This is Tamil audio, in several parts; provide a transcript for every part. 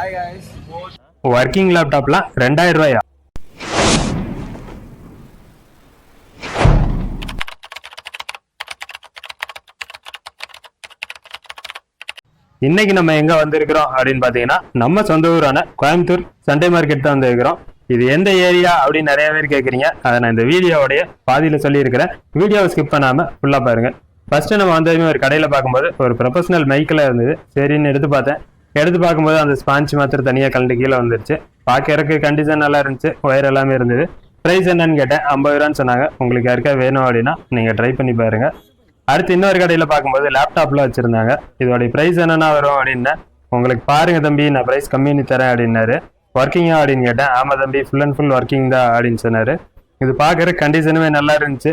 Hi guys. ஒர்க்கிங் லேப்டாப்லாம் 2000 ரூபாயா? இன்னைக்கு நம்ம எங்க வந்திருக்கிறோம் அப்படின்னு பாத்தீங்கன்னா நம்ம சொந்த ஊரான கோயம்புத்தூர் சண்டே மார்க்கெட் தான் வந்திருக்கிறோம். இது எந்த ஏரியா அப்படின்னு நிறைய பேர் கேட்குறீங்க. அதை நான் இந்த வீடியோவுடைய பாதியில் சொல்லியிருக்கிறேன். வீடியோவை ஸ்கிப் பண்ணாமல் ஃபுல்லாக பாருங்க. ஃபர்ஸ்ட் நம்ம வந்ததுமே ஒரு கடையில் பார்க்கும்போது ஒரு ப்ரொஃபஷனல் மைக்கில் இருந்தது. சரின்னு எடுத்து பார்த்தேன். எடுத்து பார்க்கும்போது அந்த ஸ்பான்ச் மாத்திரம் தனியாக கலந்து கீழே வந்துருச்சு. பார்க்கறதுக்கு கண்டிஷன் நல்லா இருந்துச்சு. ஒயர் எல்லாமே இருந்தது. ப்ரைஸ் என்னன்னு கேட்டேன். 50 ரூபான்னு சொன்னாங்க. உங்களுக்கு யாருக்கா வேணும் அப்படின்னா நீங்கள் ட்ரை பண்ணி பாருங்க. அடுத்து இன்னொரு கடையில் பார்க்கும்போது லேப்டாப்லாம் வச்சுருந்தாங்க. இதோடைய ப்ரைஸ் என்னென்னா வரும் அப்படின்னா, உங்களுக்கு பாருங்க தம்பி, நான் ப்ரைஸ் கம்மி பண்ணி தரேன் அப்படின்னாரு. ஒர்க்கிங்கா அப்படின்னு கேட்டேன். ஆமாம் தம்பி, ஃபுல் அண்ட் ஃபுல் ஒர்க்கிங் தான் அப்படின்னு சொன்னார். இது பார்க்குற கண்டிஷனுமே நல்லா இருந்துச்சு.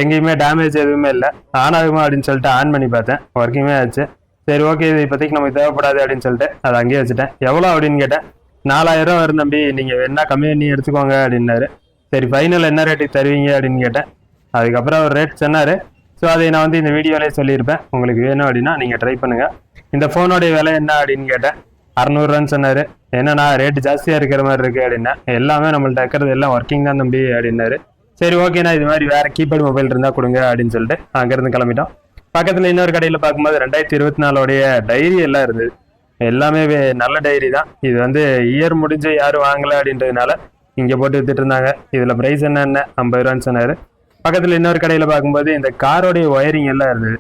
எங்கேயுமே டேமேஜ் எதுவுமே இல்லை. ஆன் ஆகுமா அப்படின்னு சொல்லிட்டு ஆன் பண்ணி பார்த்தேன். ஒர்க்கிங்கே ஆச்சு. சரி ஓகே, இது இப்போதைக்கு நமக்கு தேவைப்படாது அப்படின்னு சொல்லிட்டு அதை அங்கேயே வச்சுட்டேன். எவ்வளோ அப்படின்னு கேட்டேன். 4000 ரூபா வரும் தம்பி, நீங்கள் வேணா கம்மி பண்ணி எடுத்துக்கோங்க அப்படின்னாரு. சரி ஃபைனல் என்ன ரேட்டுக்கு தருவீங்க அப்படின்னு கேட்டேன். அதுக்கப்புறம் அவர் ரேட் சொன்னார். ஸோ அதை நான் வந்து இந்த வீடியோலேயே சொல்லியிருப்பேன். உங்களுக்கு வேணும் அப்படின்னா நீங்கள் ட்ரை பண்ணுங்கள். இந்த ஃபோனோடைய விலை என்ன அப்படின்னு கேட்டேன். 600 ரூபான்னு சொன்னார். என்னன்னா ரேட்டு ஜாஸ்தியாக இருக்கிற மாதிரி இருக்குது அப்படின்னா, எல்லாமே நம்மள்ட்ட இருக்கிறது எல்லாம் ஒர்க்கிங் தான் தம்பி அப்படின்னாரு. சரி ஓகேண்ணா, இது மாதிரி வேறு கீபேட் மொபைல் இருந்தால் கொடுங்க அப்படின்னு சொல்லிட்டு அங்கேருந்து கிளம்பிட்டோம். பக்கத்தில் இன்னொரு கடையில் பார்க்கும்போது 2024 டைரி எல்லாம் இருந்தது. எல்லாமே நல்ல டைரி தான். இது வந்து இயர் முடிஞ்சு யாரும் வாங்கலை அப்படின்றதுனால இங்கே போட்டு வித்துட்டு இருந்தாங்க. இதில் ப்ரைஸ் என்ன 50 ரூபான்னு சொன்னார். பக்கத்தில் இன்னொரு கடையில் பார்க்கும்போது இந்த காரோடைய ஒயரிங் எல்லாம் இருந்தது.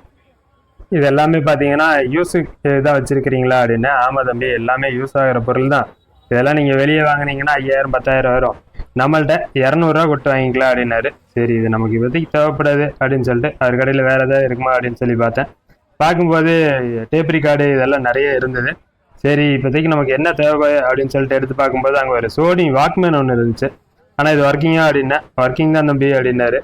இது எல்லாமே பார்த்தீங்கன்னா யூஸுக்கு இதாக வச்சுருக்கிறீங்களா அப்படின்னு. ஆமாம் தம்பி, எல்லாமே யூஸ் ஆகிற பொருள் தான். இதெல்லாம் நீங்கள் வெளியே வாங்கினீங்கன்னா 5000 10,000 வரும். நம்மள்ட்ட 200 ரூபா கொடுத்து வாங்கிக்கலாம் அப்படின்னாரு. சரி இது நமக்கு இப்போதைக்கு தேவைப்படாது அப்படின்னு சொல்லிட்டு அவர் கடையில் வேறு ஏதாவது இருக்குமா அப்படின்னு சொல்லி பார்த்தேன். பார்க்கும்போது டேப்ரி கார்டு இதெல்லாம் நிறைய இருந்தது. சரி இப்போதைக்கு நமக்கு என்ன தேவை அப்படின்னு சொல்லிட்டு எடுத்து பார்க்கும்போது அங்கே ஒரு சோனி வாக்மேன் ஒன்று இருந்துச்சு. ஆனால் இது ஒர்க்கிங்கா அப்படின்னா, ஒர்க்கிங் தான் தம்பி அப்படின்னாரு.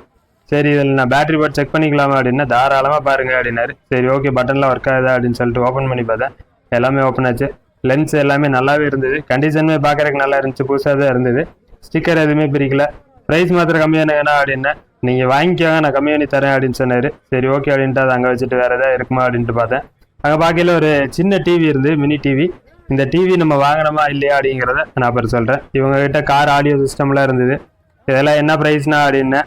சரி இதில் நான் பேட்டரி போட்டு செக் பண்ணிக்கலாமா அப்படின்னா, தாராளமாக பாருங்க அப்படின்னாரு. சரி ஓகே, பட்டன்லாம் ஒர்க் ஆகுதா அப்படின்னு சொல்லிட்டு ஓப்பன் பண்ணி பார்த்தேன். எல்லாமே ஓப்பன் ஆச்சு. லென்ஸ் எல்லாமே நல்லாவே இருந்தது. கண்டிஷனுமே பார்க்குறதுக்கு நல்லா இருந்துச்சு. புதுசாக தான் இருந்தது. ஸ்டிக்கர் எதுவுமே பிரிக்கல. ப்ரைஸ் மாத்திரம் கம்மியானங்கண்ணா அப்படின்னா, நீங்கள் வாங்கிக்கோங்க நான் கம்மி பண்ணி தரேன் அப்படின்னு சொன்னார். சரி ஓகே அப்படின்ட்டு அதை அங்கே வச்சுட்டு வேறு எதாவது இருக்குமா அப்படின்ட்டு பார்த்தேன். அங்கே பார்க்கல ஒரு சின்ன டிவி இருந்து, மினி டிவி. இந்த டிவி நம்ம வாங்கினோமா இல்லையா அப்படிங்கிறத நான் அப்புறம் சொல்கிறேன். இவங்ககிட்ட கார் ஆடியோ சிஸ்டம்லாம் இருந்தது. இதெல்லாம் என்ன ப்ரைஸ்னா அப்படின்னா,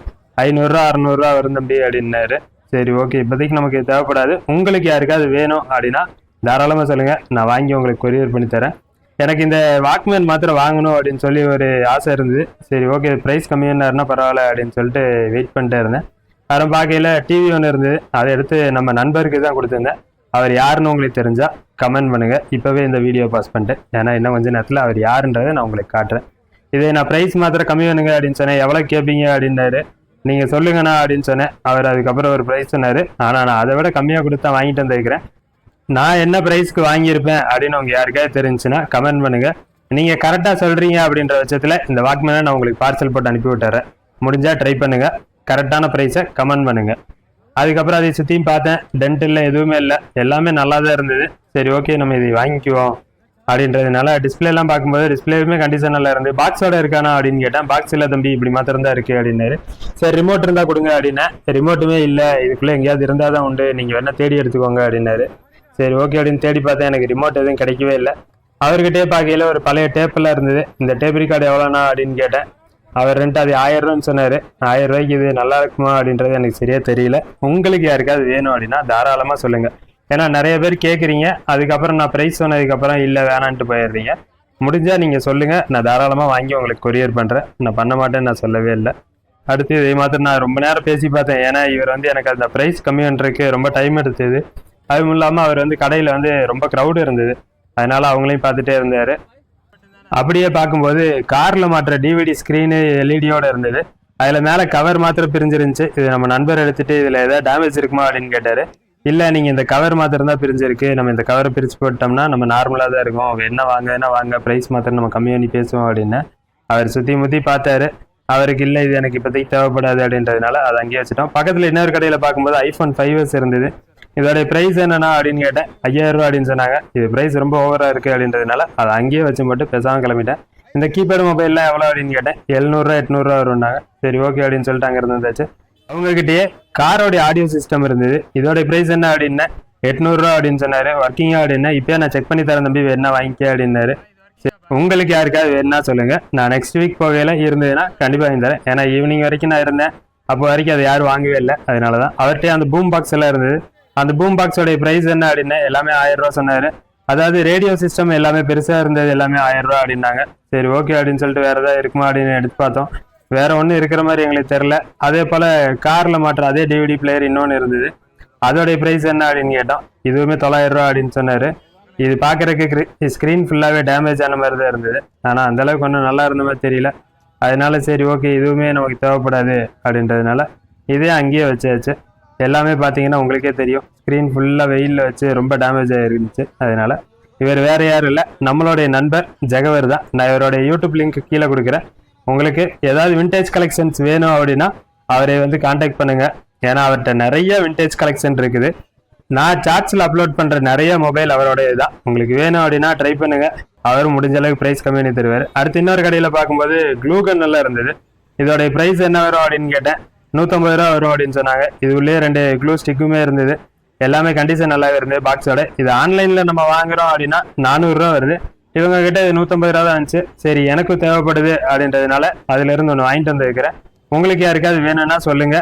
500 ரூபா 600 ரூபா வரும் தம்பி அப்படின்னாரு. சரி ஓகே, இப்போதைக்கு நமக்கு தேவைப்படாது. உங்களுக்கு யாருக்காவது வேணும் அப்படின்னா தாராளமாக சொல்லுங்கள், நான் வாங்கி உங்களுக்கு கொரியர் பண்ணி தரேன். எனக்கு இந்த வாக்மேன் மாத்திரம் வாங்கணும் அப்படின்னு சொல்லி ஒரு ஆசை இருந்தது. சரி ஓகே, ப்ரைஸ் கம்மியானாருன்னா பரவாயில்ல அப்படின்னு சொல்லிட்டு வெயிட் பண்ணிட்டே இருந்தேன். அப்புறம் பார்க்கையில் டிவி ஒன்று இருந்தது. அதை எடுத்து நம்ம நண்பருக்கு தான் கொடுத்துருந்தேன். அவர் யாருன்னு உங்களுக்கு தெரிஞ்சால் கமெண்ட் பண்ணுங்கள். இப்போவே இந்த வீடியோ பாஸ் பண்ணிட்டு, ஏன்னா இன்னும் கொஞ்சம் நேரத்தில் அவர் யாருன்றதை நான் உங்களுக்கு காட்டுறேன். இதே நான் ப்ரைஸ் மாத்திரம் கம்மி பண்ணுங்க அப்படின்னு சொன்னேன். எவ்வளோ கேட்பீங்க அப்படின்னாரு. நீங்கள் சொல்லுங்கண்ணா அப்படின்னு சொன்னேன். அவர் அதுக்கப்புறம் ஒரு ப்ரைஸ் சொன்னார். ஆனால் நான் அதை விட கம்மியாக கொடுத்தா வாங்கிட்டு வந்துருக்கிறேன். நான் என்ன ப்ரைஸ்க்கு வாங்கியிருப்பேன் அப்படின்னு உங்கள் யாருக்காவது தெரிஞ்சுன்னா கமெண்ட் பண்ணுங்கள். நீங்கள் கரெக்டாக சொல்கிறீங்க அப்படின்ற பட்சத்தில் இந்த வாக்மேனை நான் உங்களுக்கு பார்சல் போட்டு அனுப்பி விட்டுறேன். முடிஞ்சால் ட்ரை பண்ணுங்கள். கரெக்டான ப்ரைஸை கமெண்ட் பண்ணுங்கள். அதுக்கப்புறம் அதை சுற்றியும் பார்த்தேன். டென்ட்டில் எதுவுமே இல்லை. எல்லாமே நல்லா தான் இருந்தது. சரி ஓகே, நம்ம இதை வாங்கிக்குவோம் அப்படின்றதுனால டிஸ்பிளேலாம் பார்க்கும்போது டிஸ்பிளேவுமே கண்டிஷன் நல்லா இருந்தது. பாக்ஸோட இருக்கானா அப்படின்னு கேட்டேன். பாக்ஸ் இல்லை தம்பி, இப்படி மாத்திரம் தான் இருக்குது அப்படின்னாரு. சரி ரிமோட் இருந்தால் கொடுங்க அப்படின்னா, ரிமோட்டுமே இல்லை, இதுக்குள்ளே எங்கேயாவது இருந்தால் தான் உண்டு, நீங்கள் வேணால் தேடி எடுத்துக்கோங்க அப்படின்னாரு. சரி ஓகே அப்படின்னு தேடி பார்த்தேன். எனக்கு ரிமோட் எதுவும் கிடைக்கவே இல்லை. அவர்கிட்டே பார்க்கையில் ஒரு பழைய டேப்பெல்லாம் இருந்தது. இந்த டேப் ரெக்கார்டு எவ்வளோண்ணா அப்படின்னு கேட்டேன். அவர் ரெண்டு அது 1000 ரூபான்னு சொன்னார். 1000 ரூபாய்க்கு இது நல்லா இருக்குமா அப்படின்றது எனக்கு சரியாக தெரியல. உங்களுக்கு யாருக்காவது வேணும் அப்படின்னா தாராளமாக சொல்லுங்கள். ஏன்னா நிறைய பேர் கேட்குறீங்க. அதுக்கப்புறம் நான் ப்ரைஸ் சொன்னதுக்கப்புறம் இல்லை வேணான்ட்டு போயிடுறீங்க. முடிஞ்சால் நீங்கள் சொல்லுங்கள், நான் தாராளமாக வாங்கி உங்களுக்கு கொரியர் பண்ணுறேன். நான் பண்ண மாட்டேன்னு நான் சொல்லவே இல்லை. அடுத்து இதே மாதிரி நான் ரொம்ப நேரம் பேசி பார்த்தேன். ஏன்னா இவர் வந்து எனக்கு அந்த ப்ரைஸ் கம்மி பண்ணுறதுக்கு ரொம்ப டைம் எடுத்தது. அதுவும் இல்லாமல் அவர் வந்து கடையில் வந்து ரொம்ப க்ரௌடு இருந்தது. அதனால் அவங்களையும் பார்த்துட்டே இருந்தார். அப்படியே பார்க்கும்போது காரில் மாட்டுற டிவிடி ஸ்க்ரீனு எல்இடியோடு இருந்தது. அதில் மேலே கவர் மாத்திரம் பிரிஞ்சிருந்துச்சு. இது நம்ம நண்பர் எடுத்துகிட்டு இதில் எதாவது டேமேஜ் இருக்குமா அப்படின்னு கேட்டார். இல்லை நீங்கள் இந்த கவர் மாத்திரம் தான் பிரிஞ்சிருக்கு, நம்ம இந்த கவரை பிரித்து போட்டோம்னா நம்ம நார்மலாக தான் இருக்கும், என்ன வாங்க ப்ரைஸ் மாத்திரம் நம்ம கம்மி பண்ணி பேசுவோம் அப்படின்னு அவர் சுற்றி முற்றி பார்த்தாரு. அவருக்கு இல்லை இது எனக்கு இப்போதைக்கு தேவைப்படாது அப்படின்றதுனால அதை அங்கேயே வச்சுட்டோம். பக்கத்தில் இன்னொரு கடையில் பார்க்கும்போது iPhone 5s இருந்தது. இதோடைய ப்ரைஸ் என்னன்னா அப்படின்னு கேட்டேன். 5000 ரூபா அப்படின்னு சொன்னாங்க. இது ப்ரைஸ் ரொம்ப ஓவராக இருக்குது அப்படின்றதுனால அதை அங்கேயே வச்சு மட்டும் பேசாமல் கிளம்பிட்டேன். இந்த கீபேடு மொபைல்லாம் எவ்வளோ அப்படின்னு கேட்டேன். 700 ரூபா 800 ரூபா வரும்னாங்க. சரி ஓகே அப்படின்னு சொல்லிட்டு அங்கே இருந்தாச்சு. அவங்ககிட்டயே காரோடைய ஆடியோ சிஸ்டம் இருந்தது. இதோடைய ப்ரைஸ் என்ன அப்படின்னா 800 ரூபா அப்படின்னு சொன்னார். ஒர்க்கிங்கா அப்படின்னா இப்போயே நான் செக் பண்ணி தரேன் தம்பி, என்ன வாங்கிக்க அப்படின்னாரு. உங்களுக்கு யாருக்காவது வேணும்னா சொல்லுங்க, நான் நெக்ஸ்ட் வீக் போகையில இருந்ததுன்னா கண்டிப்பா வாங்கி தரேன். ஏன்னா ஈவினிங் வரைக்கும் நான் இருந்தேன், அப்போ வரைக்கும் அதை யாரும் வாங்கவே இல்லை. அதனாலதான் அவர்கிட்ட அந்த பூம் பாக்ஸ் எல்லாம் இருந்தது. அந்த பூம் பாக்ஸோடைய பிரைஸ் என்ன அப்படின்னு எல்லாமே 1000 ரூபா சொன்னாரு. அதாவது ரேடியோ சிஸ்டம் எல்லாமே பெருசா இருந்தது, எல்லாமே 1000 ரூபா அப்படின்னாங்க. சரி ஓகே அப்படின்னு சொல்லிட்டு வேற ஏதாவது இருக்குமா அப்படின்னு எடுத்து பார்த்தோம். வேற ஒன்றும் இருக்கிற மாதிரி எங்களுக்கு தெரியல. அதே போல கார்ல மாற்ற அதே டிவிடி பிளேயர் இன்னொன்று இருந்தது, அதோடைய பிரைஸ் என்ன அப்படின்னு கேட்டோம். இதுவுமே 900 ரூபா அப்படின்னு சொன்னாரு. இது பாக்குறதுக்கு ஸ்கிரீன் ஃபுல்லாவே டேமேஜ் ஆன மாதிரி தான் இருந்தது, ஆனா அந்த அளவுக்கு ஒன்றும் நல்லா இருந்த மாதிரி தெரியல. அதனால சரி ஓகே இதுவுமே நமக்கு தேவைப்படாது அப்படின்றதுனால இதே அங்கேயே வச்சாச்சு. எல்லாமே பார்த்தீங்கன்னா உங்களுக்கே தெரியும், ஸ்க்ரீன் ஃபுல்லாக வெயிலில் வச்சு ரொம்ப டேமேஜ் ஆகிருந்துச்சு. அதனால இவர் வேற யாரும் இல்லை, நம்மளுடைய நண்பர் ஜெகவர் தான். நான் இவருடைய யூடியூப் லிங்க் கீழே கொடுக்குறேன். உங்களுக்கு ஏதாவது விண்டேஜ் கலெக்ஷன்ஸ் வேணும் அப்படின்னா அவரை வந்து கான்டாக்ட் பண்ணுங்க. ஏன்னா அவர்கிட்ட நிறைய விண்டேஜ் கலெக்ஷன் இருக்குது. நான் சார்ட்ஸில் அப்லோட் பண்ணுற நிறைய மொபைல் அவருடைய தான். உங்களுக்கு வேணும் அப்படின்னா ட்ரை பண்ணுங்க, அவர் முடிஞ்ச அளவுக்கு ப்ரைஸ் கம்மி பண்ணி தருவார். அடுத்து இன்னொரு கடையில் பார்க்கும்போது க்ளூகன் எல்லாம் இருந்தது. இதோடைய ப்ரைஸ் என்ன வரும் அப்படின்னு கேட்டேன். 150 ரூபா வரும் அப்படின்னு சொன்னாங்க. இது உள்ளே 2 க்ளூ ஸ்டிக்குமே இருந்தது. எல்லாமே கண்டிஷன் நல்லாவே இருந்தது பாக்ஸோட. இது ஆன்லைனில் நம்ம வாங்குறோம் அப்படின்னா 400 ரூபா வருது. இவங்க கிட்ட 150 ரூபா தான் இருந்துச்சு. சரி எனக்கும் தேவைப்படுது அப்படின்றதுனால அதுல இருந்து ஒன்று வாங்கிட்டு வந்து வைக்கிறேன். உங்களுக்கு யாருக்காவது வேணும்னா சொல்லுங்க,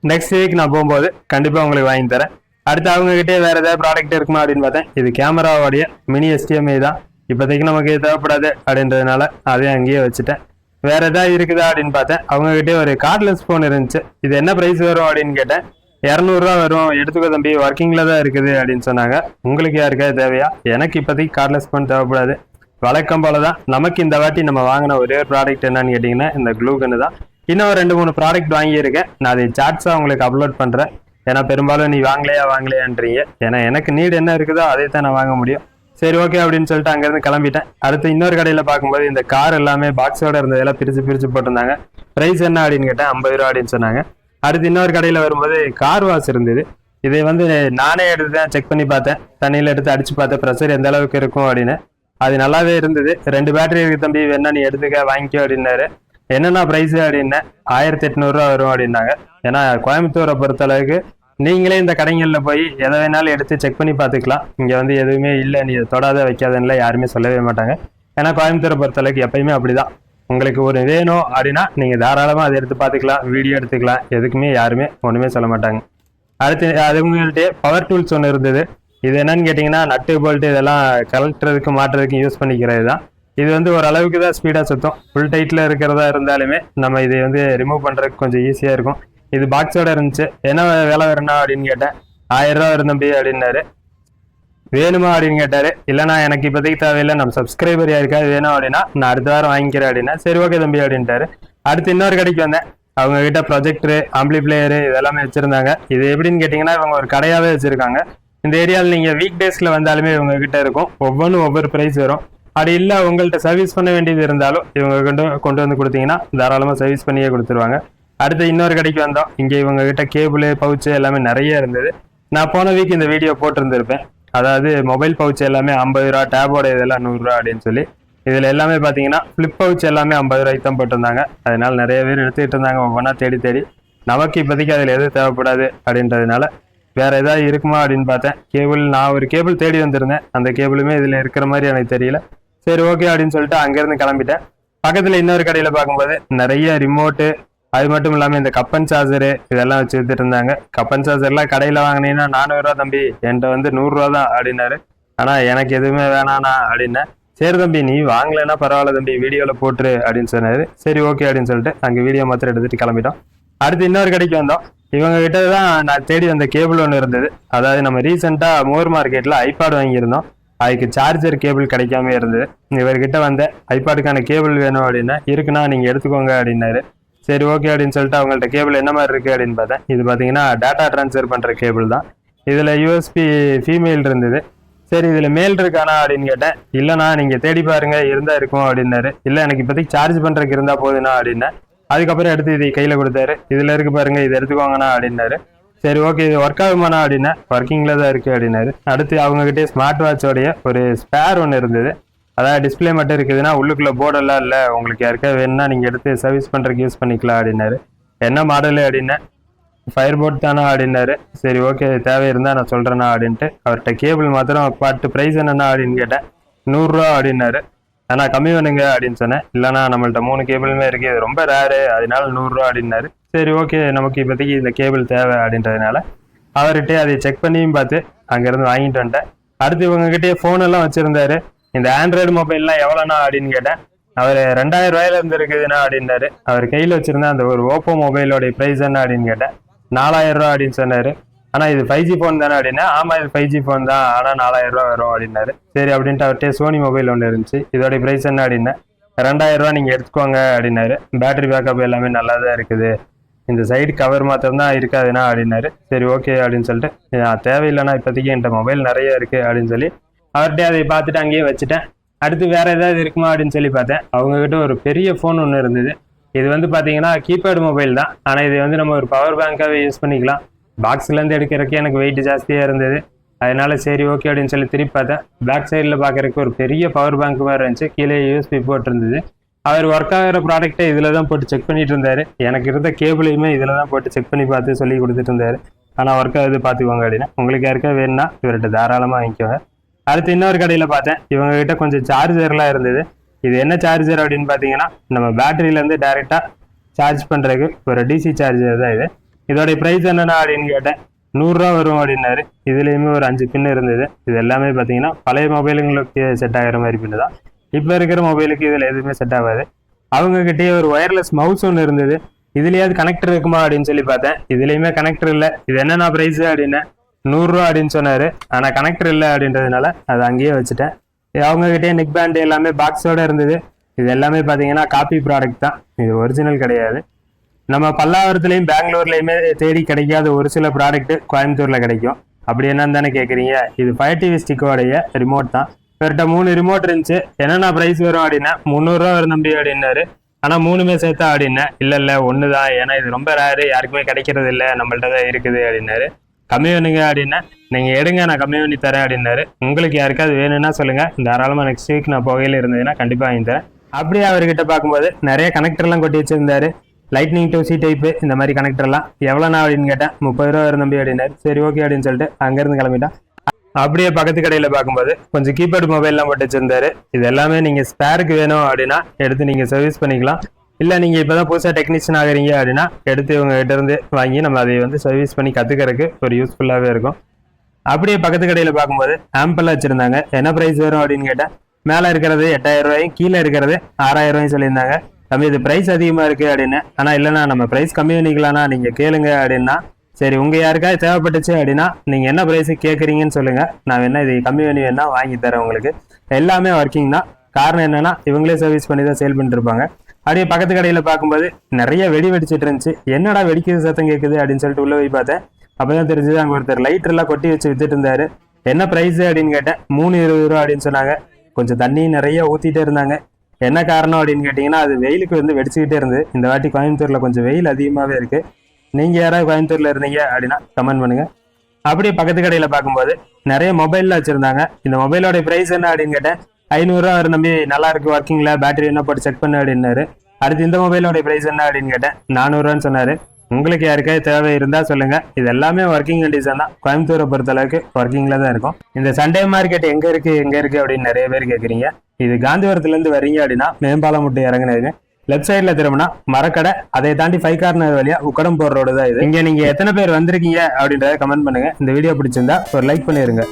நெக்ஸ்ட் வீக் நான் போகும்போது கண்டிப்பா உங்களுக்கு வாங்கி தரேன். அடுத்து அவங்க கிட்டே வேற ஏதாவது ப்ராடக்ட் இருக்குமா அப்படின்னு பார்த்தேன். இது கேமராவோடைய மினி HDMI தான். இப்போதைக்கு நமக்கு தேவைப்படாது அப்படின்றதுனால அதே அங்கேயே வச்சுட்டேன். வேற ஏதாவது இருக்குதா அப்படின்னு பார்த்தேன். அவங்க கிட்டே ஒரு கார்ட்லெஸ் ஃபோன் இருந்துச்சு. இது என்ன ப்ரைஸ் வரும் அப்படின்னு கேட்டேன். 200 ரூபா வரும், எடுத்துக்கோ தம்பி, ஒர்க்கிங்ல தான் இருக்குது அப்படின்னு சொன்னாங்க. உங்களுக்கு யாருக்காவது தேவையா? எனக்கு இப்போதைக்கு கார்ட்லெஸ் ஃபோன் தேவைப்படாது. வழக்கம் போல தான் நமக்கு இந்த வாட்டி நம்ம வாங்கின ஒரே ஒரு ப்ராடக்ட் என்னன்னு கேட்டிங்கன்னா இந்த க்ளூகன்னு தான். இன்னும் 2-3 ப்ராடக்ட் வாங்கியிருக்கேன். நான் அதை சார்ட்ஸாக உங்களுக்கு அப்லோட் பண்ணுறேன். ஏன்னா பெரும்பாலும் நீ வாங்கலையான்றீங்க. ஏன்னா எனக்கு நீடு என்ன இருக்குதோ அதை தான் நான் வாங்க முடியும். சரி ஓகே அப்படின்னு சொல்லிட்டு அங்கேருந்து கிளம்பிட்டேன். அடுத்து இன்னொரு கடையில் பார்க்கும்போது இந்த கார் எல்லாமே பாக்ஸோட இருந்ததெல்லாம் பிரித்து போட்டிருந்தாங்க. ப்ரைஸ் என்ன அப்படின்னு கேட்டேன். 50 ரூபா அப்படின்னு சொன்னாங்க. அடுத்து இன்னொரு கடையில் வரும்போது கார் வாஷ் இருந்தது. இதை வந்து நானே எடுத்து தான் செக் பண்ணி பார்த்தேன். தண்ணியில் எடுத்து அடிச்சு பார்த்தேன் ப்ரெஷர் எந்த அளவுக்கு இருக்கும் அப்படின்னு. அது நல்லாவே இருந்தது. 2 பேட்டரி இருக்கு தம்பி, வேணா நீ எடுத்துக்க வாங்கிக்கோ அப்படின்னாரு. என்னென்ன ப்ரைஸு அப்படின்னேன். 1800 ரூபா வரும் அப்படின்னாங்க. ஏன்னா கோயம்புத்தூரை பொறுத்தளவுக்கு நீங்களே இந்த கடைகளில் போய் எதை வேணாலும் எடுத்து செக் பண்ணி பார்த்துக்கலாம். இங்கே வந்து எதுவுமே இல்லை, நீ தொடாத வைக்காதன்னு யாருமே சொல்லவே மாட்டாங்க. ஏன்னா கோயம்புத்தூரை பொறுத்தளவுக்கு எப்பயுமே அப்படிதான். உங்களுக்கு ஒரு வேணும் அப்படின்னா நீங்கள் தாராளமாக அதை எடுத்து பார்த்துக்கலாம், வீடியோ எடுத்துக்கலாம். எதுக்குமே யாருமே ஒன்றுமே சொல்ல மாட்டாங்க. அடுத்து அதுங்கள்ட்டே பவர் டூல்ஸ் ஒன்று இருந்தது. இது என்னன்னு கேட்டிங்கன்னா நட்டு போல்ட்டு இதெல்லாம் கலட்டுறதுக்கு மாட்டுறதுக்கு யூஸ் பண்ணிக்கிறது தான். இது வந்து ஓரளவுக்கு தான் ஸ்பீடாக சுற்றும். ஃபுல் டைட்டில் இருக்கிறதா இருந்தாலுமே நம்ம இதை வந்து ரிமூவ் பண்ணுறதுக்கு கொஞ்சம் ஈஸியாக இருக்கும். இது பாக்ஸோட இருந்துச்சு. என்ன விலை வரணும் அப்படின்னு கேட்டேன். 1000 ரூபா வரும் தம்பி அப்படின்னாரு. வேணுமா அப்படின்னு கேட்டாரு. இல்லைனா எனக்கு இப்போதைக்கு தேவையில்லை, நம்ம சப்ஸ்கிரைபர் யாருக்காவது வேணும் அப்படின்னா நான் அடுத்த வாரம் வாங்கிக்கிறேன் அப்படின்னா. சரி ஓகே தம்பி அப்படின்ட்டாரு. அடுத்து இன்னொரு கடைக்கு வந்தேன். அவங்க கிட்ட ப்ரொஜெக்டரு, ஆம்பிளி பிளேயரு இதெல்லாமே வச்சிருந்தாங்க. இது எப்படின்னு கேட்டிங்கன்னா இவங்க ஒரு கடையாகவே வச்சிருக்காங்க. இந்த ஏரியாவில் நீங்கள் வீக் டேஸில் வந்தாலுமே இவங்க கிட்ட இருக்கும். ஒவ்வொன்றும் ஒவ்வொரு ப்ரைஸ் வரும். அப்படி இல்லை உங்கள்கிட்ட சர்வீஸ் பண்ண வேண்டியது இருந்தாலும் இவங்க கொண்டு வந்து கொடுத்தீங்கன்னா தாராளமாக சர்வீஸ் பண்ணியே கொடுத்துருவாங்க. அடுத்து இன்னொரு கடைக்கு வந்தோம். இங்கே இவங்க கிட்ட கேபிள், பவுச்சு எல்லாமே நிறைய இருந்தது. நான் போன வீக் இந்த வீடியோ போட்டிருந்திருப்பேன். அதாவது மொபைல் பவுச் எல்லாமே 50 ரூபா, டேபோட இதெல்லாம் 100 ரூபா அப்படின்னு சொல்லி. இதில் எல்லாமே பார்த்தீங்கன்னா ஃப்ளிப் பவுச் எல்லாமே 50 ரூபாய்க்கு தான் போட்டிருந்தாங்க. அதனால நிறைய பேர் எடுத்துக்கிட்டு இருந்தாங்க ஒவ்வொன்றா தேடி. நமக்கு இப்போதைக்கு அதில் எதுவும் தேவைப்படாது அப்படின்றதுனால வேற ஏதாவது இருக்குமா அப்படின்னு பார்த்தேன். நான் ஒரு கேபிள் தேடி வந்திருந்தேன். அந்த கேபிளுமே இதில் இருக்கிற மாதிரி எனக்கு தெரியல. சரி ஓகே அப்படின்னு சொல்லிட்டு அங்கேருந்து கிளம்பிட்டேன். பக்கத்தில் இன்னொரு கடையில் பார்க்கும்போது நிறைய ரிமோட்டு, அது மட்டும் இல்லாமல் இந்த கப்பன் சார்ஜரு இதெல்லாம் வச்சு வித்துட்டு இருந்தாங்க. கப்பன் சார்ஜர்லாம் கடையில் வாங்கினீங்கன்னா 400 ரூபா தம்பி, என்கிட்ட வந்து 100 ரூபா தான் அப்படின்னாரு. ஆனால் எனக்கு எதுவுமே வேணாண்ணா அப்படின்னேன். சரி தம்பி நீ வாங்கலைன்னா பரவாயில்ல தம்பி, வீடியோவில் போட்டுரு அப்படின்னு சொன்னார். சரி ஓகே அப்படின்னு சொல்லிட்டு அங்கே வீடியோ மாத்திரம் எடுத்துகிட்டு கிளம்பிட்டோம். அடுத்து இன்னொரு கடைக்கு வந்தோம். இவங்க கிட்ட தான் நான் தேடி வந்த கேபிள் ஒன்று இருந்தது. அதாவது நம்ம ரீசெண்டாக மோர் மார்க்கெட்டில் ஐபாட் வாங்கியிருந்தோம். அதுக்கு சார்ஜர் கேபிள் கிடைக்காம இருந்தது. இவர்கிட்ட வந்த ஐபாடுக்கான கேபிள் வேணும் அப்படின்னா இருக்குண்ணா நீங்கள் எடுத்துக்கோங்க அப்படின்னாரு. சரி ஓகே அப்படின்னு சொல்லிட்டு அவங்கள்ட்ட கேபிள் என்ன மாதிரி இருக்குது அப்படின்னு பார்த்தேன். இது பார்த்தீங்கன்னா டேட்டா ட்ரான்ஸ்ஃபர் பண்ணுற கேபிள் தான். இதில் USB ஃபீமேல் இருந்தது. சரி இதில் மேல் இருக்கானா அப்படின்னு கேட்டேன். இல்லைண்ணா நீங்கள் தேடி பாருங்க இருந்தால் இருக்கும் அப்படின்னாரு. இல்லை எனக்கு இப்போதைக்கு சார்ஜ் பண்ணுறதுக்கு இருந்தால் போதுண்ணா அப்படின்னேன். அதுக்கப்புறம் எடுத்து இதை கையில் கொடுத்தாரு. இதில் இருக்கு பாருங்க, இதை எடுத்துக்கோங்கண்ணா அப்படின்னாரு. சரி ஓகே இது ஒர்க் ஆகுமாண்ணா அப்படின்னா. ஒர்க்கிங்கில் தான் இருக்குது அப்படின்னாரு. அடுத்து அவங்ககிட்டே ஸ்மார்ட் வாட்சோடைய ஒரு ஸ்பேர் ஒன்று இருந்தது. அதாவது டிஸ்பிளே மட்டும் இருக்குதுன்னா உள்ளுக்குள்ளே போர்டெல்லாம் இல்லை, உங்களுக்கு யாருக்காவது வேணுன்னா நீங்கள் எடுத்து சர்வீஸ் பண்ணுறதுக்கு யூஸ் பண்ணிக்கலாம் அப்படின்னாரு. என்ன மாடலு அப்படின்னா. ஃபயர் போர்ட் தானா அப்படின்னாரு. சரி ஓகே தேவை இருந்தால் நான் சொல்கிறேண்ணா அப்படின்ட்டு அவர்கிட்ட கேபிள் மாத்திரம் பாட்டு ப்ரைஸ் என்னென்னா அப்படின்னு கேட்டேன். 100 ரூபா அப்படின்னாரு. ஆனால் கம்மி பண்ணுங்க அப்படின்னு சொன்னேன். இல்லைண்ணா நம்மள்ட்ட 3 கேபிளுமே இருக்குது, இது ரொம்ப ரேரு, அதனால 100 ரூபா அப்படின்னாரு. சரி ஓகே, நமக்கு இப்போதைக்கு இந்த கேபிள் தேவை அப்படின்றதுனால அவர்கிட்ட அதை செக் பண்ணியும் பார்த்து அங்கேருந்து வாங்கிட்டு வந்துட்டேன். அடுத்து இவங்ககிட்டயே ஃபோனெல்லாம் வச்சுருந்தாரு. இந்த ஆண்ட்ராய்டு மொபைல்லாம் எவ்வளோண்ணா அப்படின்னு கேட்டேன். அவர் 2000 ரூபாயில இருந்து இருக்குதுண்ணா அப்படின்னாரு. அவர் கையில் வச்சுருந்தா அந்த ஒரு ஓப்போ மொபைலோடைய ப்ரைஸ் என்ன அப்படின்னு கேட்டேன். 4000 ரூபா அப்படின்னு சொன்னார். ஆனால் இது 5G ஃபோன் தானே அப்படின்னா, ஆமாம் இது 5G ஃபோன் தான், ஆனால் 4000 ரூபா வரும் அப்படின்னாரு. சரி அப்படின்ட்டு அவர்கிட்ட சோனி மொபைல் ஒன்று இருந்துச்சு. இதோடைய ப்ரைஸ் என்ன அப்படின்னா, 2000 ரூபா நீங்கள் எடுத்துக்கோங்க அப்படின்னாரு. பேட்டரி பேக்கப் எல்லாமே நல்லா தான் இருக்குது, இந்த சைடு கவர் மாத்திரம் தான் இருக்காதுண்ணா அப்படின்னாரு. சரி ஓகே அப்படின்னு சொல்லிட்டு, தேவையில்லைண்ணா இப்போதைக்கு என்கிட்ட மொபைல் நிறைய இருக்குது அப்படின்னு சொல்லி அவர்கிட்ட அதை பார்த்துட்டு அங்கேயே வச்சுட்டேன். அடுத்து வேற ஏதாவது இருக்குமா அப்படின்னு சொல்லி பார்த்தேன். அவங்ககிட்ட ஒரு பெரிய ஃபோன் ஒன்று இருந்தது. இது வந்து பார்த்தீங்கன்னா கீபேட் மொபைல் தான், ஆனால் இது வந்து நம்ம ஒரு பவர் பேங்காகவே யூஸ் பண்ணிக்கலாம். பாக்ஸ்லேருந்து எடுக்கிறதுக்கு எனக்கு வெயிட் ஜாஸ்தியாக இருந்தது. அதனால சரி ஓகே அப்படின்னு சொல்லி திருப்பி பார்த்தேன். பேக் சைடில் பார்க்குறதுக்கு ஒரு பெரிய பவர் பேங்க் மாதிரி இருந்துச்சு, கீழே யூஎஸ்பி போட்டிருந்தது. அவர் ஒர்க் ஆகிற ப்ராடக்ட்டை இதில் தான் போட்டு செக் பண்ணிட்டு இருந்தார். எனக்கு இருந்த கேபிளையுமே இதில் தான் போட்டு செக் பண்ணி பார்த்து சொல்லி கொடுத்துட்டு இருந்தார். ஆனால் ஒர்க் ஆகுது பார்த்துக்கோங்க அப்படின்னா, உங்களுக்கு யாருக்கா வேணும்னா இவர்கிட்ட தாராளமாக வாங்கிக்கோங்க. அடுத்து இன்னொரு கடையில் பார்த்தேன். இவங்ககிட்ட கொஞ்சம் சார்ஜர்லாம் இருந்தது. இது என்ன சார்ஜர் அப்படின்னு பார்த்தீங்கன்னா, நம்ம பேட்டரியிலேருந்து டைரெக்டாக சார்ஜ் பண்ணுறதுக்கு ஒரு டிசி சார்ஜர் தான் இது. இதோடைய ப்ரைஸ் என்னென்னா அப்படின்னு கேட்டேன். 100 ரூபா வரும் அப்படின்னாரு. இதுலேயுமே ஒரு 5 பின் இருந்தது. இது எல்லாமே பார்த்தீங்கன்னா பழைய மொபைலுங்களுக்கு செட் ஆகிற மாதிரி பின்னு தான். இப்போ இருக்கிற மொபைலுக்கு இதில் எதுவுமே செட் ஆகாது. அவங்ககிட்டயே ஒரு ஒயர்லெஸ் மவுஸ் ஒன்று இருந்தது. இதுலேயாவது கனெக்டர் இருக்குமா அப்படின்னு சொல்லி பார்த்தேன். இதுலேயுமே கனெக்டர் இல்லை. இது என்னென்ன ப்ரைஸு அப்படின்னா 100 ரூபா அப்படின்னு சொன்னார். ஆனால் கனெக்டர் இல்லை அப்படின்றதுனால அதை அங்கேயே வச்சுட்டேன். அவங்ககிட்டயே நெக் பேண்ட் எல்லாமே பாக்ஸோடு இருந்தது. இது எல்லாமே பார்த்தீங்கன்னா காப்பி ப்ராடக்ட் தான், இது ஒரிஜினல் கிடையாது. நம்ம பல்லாவரத்துலேயும் பெங்களூர்லேயுமே தேடி கிடைக்காத ஒரு சில ப்ராடக்ட்டு கோயம்புத்தூரில் கிடைக்கும். அப்படி என்னன்னு தானே கேட்குறீங்க. இது Fire TV ஸ்டிக்கோடைய ரிமோட் தான். இவர்கிட்ட 3 ரிமோட் இருந்துச்சு. என்னென்ன ப்ரைஸ் வரும் அப்படின்னா 300 ரூபா வரும் தம்பி அப்படின்னாரு. ஆனால் 3மே சேர்த்தா அப்படின்னா இல்லை ஒன்று தான், ஏன்னா இது ரொம்ப ரேரு, யாருக்குமே கிடைக்கிறது இல்லை, நம்மள்ட்ட தான் இருக்குது அப்படின்னாரு. கம்மி பண்ணுங்க அப்படின்னா, நீங்கள் எடுங்க நான் கம்மி பண்ணி தரேன் அப்படின்னாரு. உங்களுக்கு யாருக்காவது வேணும்னா சொல்லுங்கள், தாராளமாக நெக்ஸ்ட் வீக் நான் புகையில் இருந்ததுன்னா கண்டிப்பாக வாங்கி தரேன். அப்படியே அவர்கிட்ட பார்க்கும்போது நிறைய கனெக்டர்லாம் கொட்டி வச்சுருந்தாரு. லைட்னிங் டு சி டைப்பு இந்த மாதிரி கனெக்டர்லாம். எவ்வளோண்ணா அப்படின்னு கேட்டேன். 30 ரூபா வரும் தம்பி அப்படின்னாரு. சரி ஓகே அப்படின்னு சொல்லிட்டு அங்கேருந்து கிளம்பிட்டான். அப்படியே பக்கத்து கடையில் பார்க்கும்போது கொஞ்சம் கீபேட் மொபைல்லாம் போட்டு வச்சிருந்தாரு. இது எல்லாமே நீங்கள் ஸ்பேருக்கு வேணும் அப்படின்னா எடுத்து நீங்கள் சர்வீஸ் பண்ணிக்கலாம். இல்லை நீங்கள் இப்போ தான் புதுசாக டெக்னீஷியன் ஆகிறீங்க அப்படின்னா எடுத்து இவங்க கிட்ட இருந்து வாங்கி நம்ம அதை வந்து சர்வீஸ் பண்ணி கற்றுக்கிறதுக்கு ஒரு யூஸ்ஃபுல்லாகவே இருக்கும். அப்படியே பக்கத்து கடையில் பார்க்கும்போது ஆம்பெல்லாம் வச்சுருந்தாங்க. என்ன ப்ரைஸ் வரும் அப்படின்னு கேட்டேன். மேலே இருக்கிறது 8000 ரூபாயும் கீழே இருக்கிறது 6000 ரூபாயும் சொல்லியிருந்தாங்க. தம்பி இது ப்ரைஸ் அதிகமாக இருக்குது அப்படின்னு. ஆனால் இல்லைண்ணா நம்ம ப்ரைஸ் கம்மி பண்ணிக்கலாம்னா நீங்கள் கேளுங்க அப்படின்னா. சரி உங்கள் யாருக்காவது தேவைப்பட்டுச்சு அப்படின்னா நீங்கள் என்ன ப்ரைஸு கேட்குறீங்கன்னு சொல்லுங்கள், நான் வேணா இது கம்மி பண்ணி வேணா வாங்கி தரேன் உங்களுக்கு. எல்லாமே ஒர்க்கிங் தான். காரணம் என்னென்னா இவங்களே சர்வீஸ் பண்ணி தான் சேல் பண்ணிட்டு இருப்பாங்க. அப்படியே பக்கத்து கடையில் பார்க்கும்போது நிறைய வெடிச்சிட்டு இருந்துச்சு. என்னடா வெடிக்குது சத்தம் கேட்குது அப்படின்னு சொல்லிட்டு உள்ளே போய் பார்த்தேன். அப்போ தான் தெரிஞ்சது அங்கே ஒருத்தர் லைட்டர்லாம் கொட்டி வச்சு வித்துட்டு இருந்தாரு. என்ன ப்ரைஸு அப்படின்னு கேட்டேன். 320 ரூபா அப்படின்னு சொன்னாங்க. கொஞ்சம் தண்ணி நிறைய ஊற்றிட்டே இருந்தாங்க. என்ன காரணம் அப்படின்னு கேட்டிங்கன்னா, அது வெயிலுக்கு வந்து வெடிச்சுக்கிட்டே இருந்தது. இந்த வாட்டி கோயம்புத்தூரில் கொஞ்சம் வெயில் அதிகமாகவே இருக்குது. நீங்கள் யாராவது கோயம்புத்தூரில் இருந்தீங்க அப்படின்னா கமெண்ட் பண்ணுங்கள். அப்படியே பக்கத்து கடையில் பார்க்கும்போது நிறைய மொபைலில் வச்சுருந்தாங்க. இந்த மொபைலோட ப்ரைஸ் என்ன அப்படின்னு கேட்டேன். 500 ரூபா வரும் தம்பி, நல்லா இருக்கு ஒர்க்கிங்கில், பேட்டரி என்ன போட்டு செக் பண்ணு அப்படின்னாரு. அடுத்து இந்த மொபைலோட ப்ரைஸ் என்ன அப்படின்னு கேட்டேன். 400 ரூபான்னு சொன்னார். உங்களுக்கு யாருக்காவது தேவை இருந்தால் சொல்லுங்கள். இது எல்லாமே ஒர்க்கிங் கண்டிஷன் தான். கோயம்புத்தூரை பொறுத்தளவுக்கு ஒர்க்கிங்கில் தான் இருக்கும். இந்த சண்டே மார்க்கெட் எங்கே இருக்குது அப்படின்னு நிறைய பேர் கேட்குறீங்க. இது காந்திபுரத்துலேருந்து வரீங்க அப்படின்னா மேம்பாலம் முட்டை இறங்குனது லெஃப்ட் சைடில் திரும்பினா மரக்கடை, அதை தாண்டி 5 கார்னர் வழியாக உக்கடம் போகிற ரோடு தான் இது. இங்கே நீங்கள் எத்தனை பேர் வந்திருக்கீங்க அப்படின்றத கமெண்ட் பண்ணுங்கள். இந்த வீடியோ பிடிச்சிருந்தா ஒரு லைக் பண்ணிடுங்க.